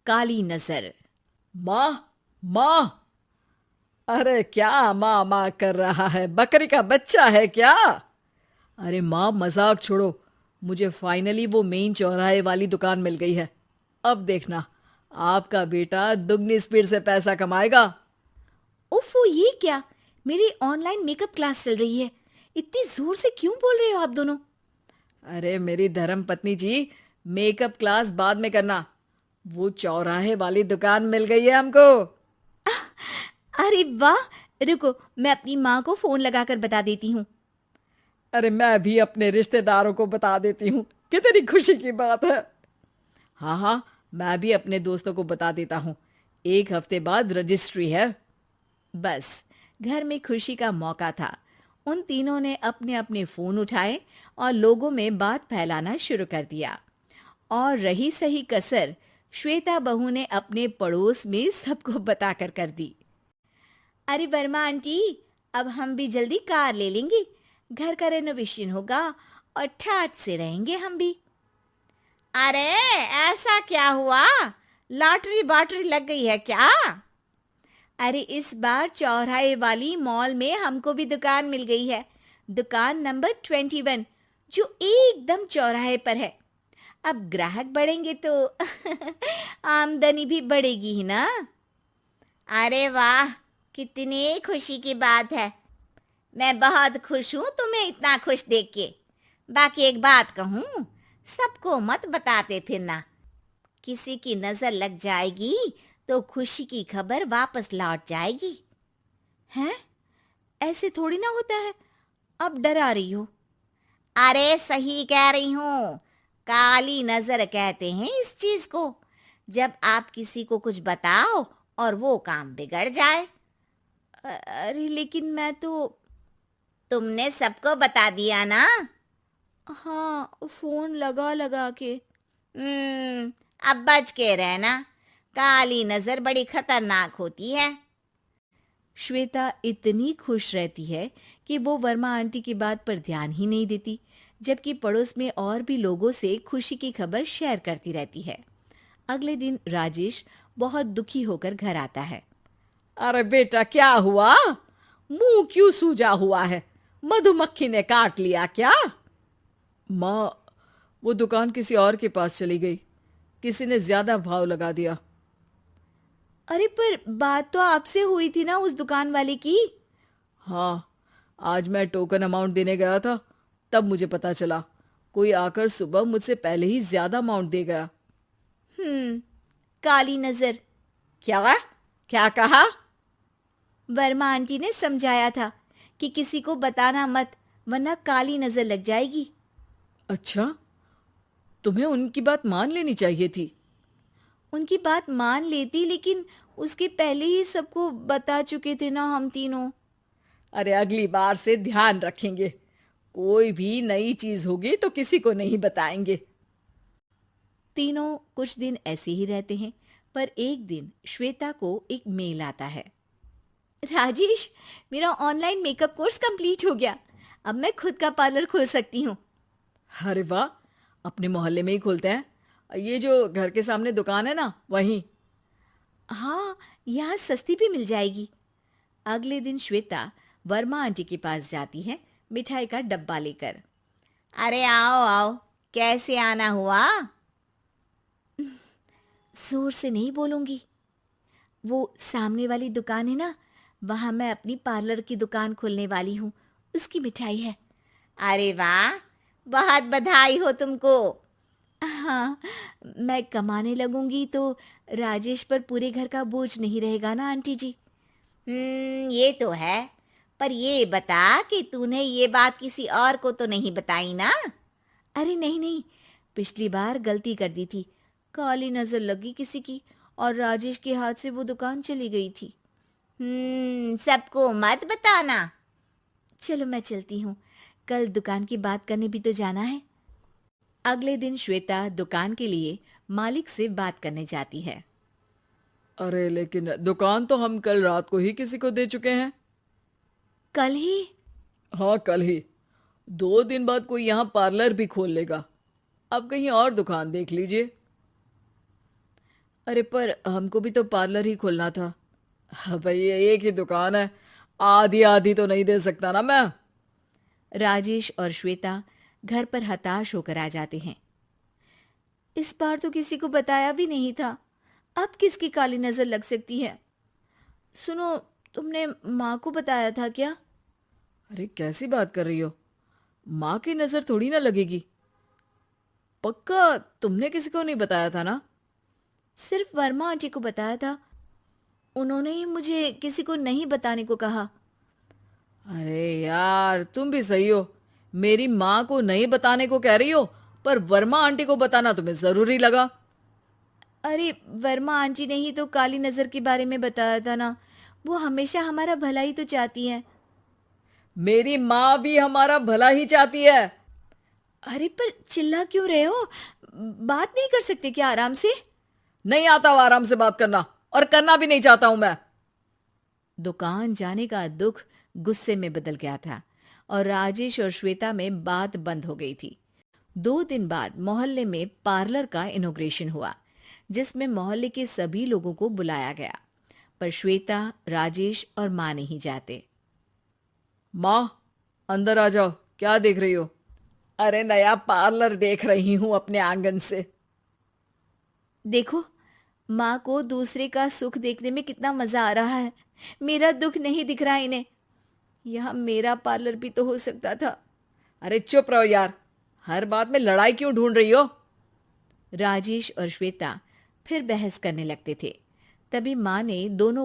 काली नजर। माँ, माँ। अरे क्या माँ माँ कर रहा है? बकरी का बच्चा है क्या? अरे माँ, मजाक छोड़ो। मुझे फाइनली वो मेन चौराहे वाली दुकान मिल गई है। अब देखना, आपका बेटा दुगनी स्पीड से पैसा कमाएगा। ओफो, ये क्या? मेरी ऑनलाइन मेकअप क्लास चल रही है। इतनी जोर से क्यों बोल रहे हो आप दोनों? अरे मेरी धर्म पत्नी जी, मेकअप क्लास बाद में करना। वो चौराहे वाली दुकान मिल गई है हमको। अरे वाह! रुको, मैं अपनी माँ को फोन लगाकर बता देती हूँ। अरे मैं भी अपने रिश्तेदारों को बता देती हूँ। कितनी खुशी की बात है। हाँ हाँ, मैं भी अपने दोस्तों को बता देता हूँ। 1 हफ्ते बाद रजिस्ट्री है। बस, घर में खुशी का मौका था। उन तीनों ने अपने अपने फोन उठाए और लोगों में बात फैलाना शुरू कर दिया। और रही सही कसर, श्वेता बहू ने अपने पड़ोस में सबको बताकर कर दी। अरे वर्मा आंटी, अब हम भी जल्दी कार ले लेंगे। घर का रेनोवेशन होगा और ठाट से रहेंगे हम भी। अरे, ऐसा क्या हुआ? लॉटरी बाटरी लग गई है क्या? अरे, इस बार चौराहे वाली मॉल में हमको भी दुकान मिल गई है। दुकान नंबर 21, जो एकदम चौराहे पर है। अब ग्राहक बढ़ेंगे तो आमदनी भी बढ़ेगी ही ना। अरे वाह, कितनी खुशी की बात है। मैं बहुत खुश हूँ तुम्हें इतना खुश देख के। बाकी एक बात कहूँ, सबको मत बताते फिरना। किसी की नजर लग जाएगी तो खुशी की खबर वापस लौट जाएगी। हैं? ऐसे थोड़ी ना होता है। अब डरा रही हो। अरे सही कह रही हूँ। काली नजर कहते हैं इस चीज को, जब आप किसी को कुछ बताओ और वो काम बिगड़ जाए। अरे लेकिन मैं तो। तुमने सबको बता दिया ना? हाँ, फोन लगा लगा के। अब बच के रहना। काली नजर बड़ी खतरनाक होती है। श्वेता इतनी खुश रहती है कि वो वर्मा आंटी की बात पर ध्यान ही नहीं देती, जबकि पड़ोस में और भी लोगों से खुशी की खबर शेयर करती रहती है। अगले दिन राजेश बहुत दुखी होकर घर आता है। अरे बेटा, क्या हुआ? मुंह क्यों सूजा हुआ है? मधुमक्खी ने काट लिया क्या? माँ, वो दुकान किसी और के पास चली गई। किसी ने ज्यादा भाव लगा दिया। अरे पर बात तो आपसे हुई थी ना उस दुकान वाले की। हाँ, आज मैं टोकन अमाउंट देने गया था, तब मुझे पता चला। कोई आकर सुबह मुझसे पहले ही ज्यादा अमाउंट दे गया। हम्म, काली नजर। क्या? क्या कहा? वर्मा आंटी ने समझाया था कि किसी को बताना मत, वरना काली नजर लग जाएगी। अच्छा, तुम्हें उनकी बात मान लेनी चाहिए थी। उनकी बात मान लेती, लेकिन उसके पहले ही सबको बता चुके थे ना हम तीनों। अरे अगली बार से ध्यान रखेंगे। कोई भी नई चीज होगी तो किसी को नहीं बताएंगे। तीनों कुछ दिन ऐसे ही रहते हैं, पर एक दिन श्वेता को एक मेल आता है। राजेश, मेरा ऑनलाइन मेकअप कोर्स कंप्लीट हो गया। अब मैं खुद का पार्लर खोल सकती हूँ। अरे वाह, अपने मोहल्ले में ही खोलते हैं। ये जो घर के सामने दुकान है ना, वहीं। हाँ, यहाँ सस्ती भी मिल जाएगी। अगले दिन श्वेता वर्मा आंटी के पास जाती है, मिठाई का डब्बा लेकर। अरे आओ आओ, कैसे आना हुआ? जोर से नहीं बोलूंगी। वो सामने वाली दुकान है ना, वहां मैं अपनी पार्लर की दुकान खोलने वाली हूँ। उसकी मिठाई है। अरे वाह, बहुत बधाई हो तुमको। हाँ, मैं कमाने लगूंगी तो राजेश पर पूरे घर का बोझ नहीं रहेगा ना आंटी जी। ये तो है। पर ये बता कि तूने ये बात किसी और को तो नहीं बताई ना? अरे नहीं नहीं, पिछली बार गलती कर दी थी। काली नजर लगी किसी की और राजेश के हाथ से वो दुकान चली गई थी। सबको मत बताना। चलो मैं चलती हूँ, कल दुकान की बात करने भी तो जाना है। अगले दिन श्वेता दुकान के लिए मालिक से बात करने जाती है। अरे लेकिन दुकान तो हम कल रात को ही किसी को दे चुके हैं। कल ही? हाँ, कल ही। 2 दिन बाद कोई यहाँ पार्लर भी खोल लेगा। अब कहीं और दुकान देख लीजिए। अरे पर हमको भी तो पार्लर ही खोलना था। हाँ भाई, ये एक ही दुकान है, आधी आधी तो नहीं दे सकता ना मैं। राजेश और श्वेता घर पर हताश होकर आ जाते हैं। इस बार तो किसी को बताया भी नहीं था, अब किसकी काली नजर लग सकती है। सुनो, तुमने माँ को बताया था क्या? अरे कैसी बात कर रही हो, माँ की नजर थोड़ी ना लगेगी। पक्का तुमने किसी को नहीं बताया था ना? सिर्फ वर्मा आंटी को बताया था, उन्होंने ही मुझे किसी को नहीं बताने को कहा। अरे यार, तुम भी सही हो, मेरी माँ को नहीं बताने को कह रही हो, पर वर्मा आंटी को बताना तुम्हें जरूरी लगा। अरे वर्मा आंटी ने ही तो काली नजर के बारे में बताया था ना, वो हमेशा हमारा भला ही तो चाहती है। मेरी माँ भी हमारा भला ही चाहती है। अरे पर चिल्ला क्यों रहे हो? बात नहीं कर सकते क्या आराम से? नहीं आता वो आराम से बात करना, और करना भी नहीं चाहता हूं मैं। दुकान जाने का दुख गुस्से में बदल गया था और राजेश और श्वेता में बात बंद हो गई थी। 2 दिन बाद मोहल्ले में पार्लर का इनॉग्रेशन हुआ, जिसमें मोहल्ले के सभी लोगों को बुलाया गया, पर श्वेता, राजेश और माँ नहीं जाते। माँ, अंदर आ जाओ, क्या देख रही हो? अरे नया पार्लर देख रही हूं अपने आंगन से। देखो, माँ को दूसरे का सुख देखने में कितना मजा आ रहा है, मेरा दुख नहीं दिख रहा इन्हें। यहाँ मेरा पार्लर भी तो हो सकता था। अरे चुप रहो यार, हर बात में लड़ाई क्यों ढूंढ रही हो? राजेश और श्वेता फिर बहस करने लगते थे। तभी माँ ने दोनों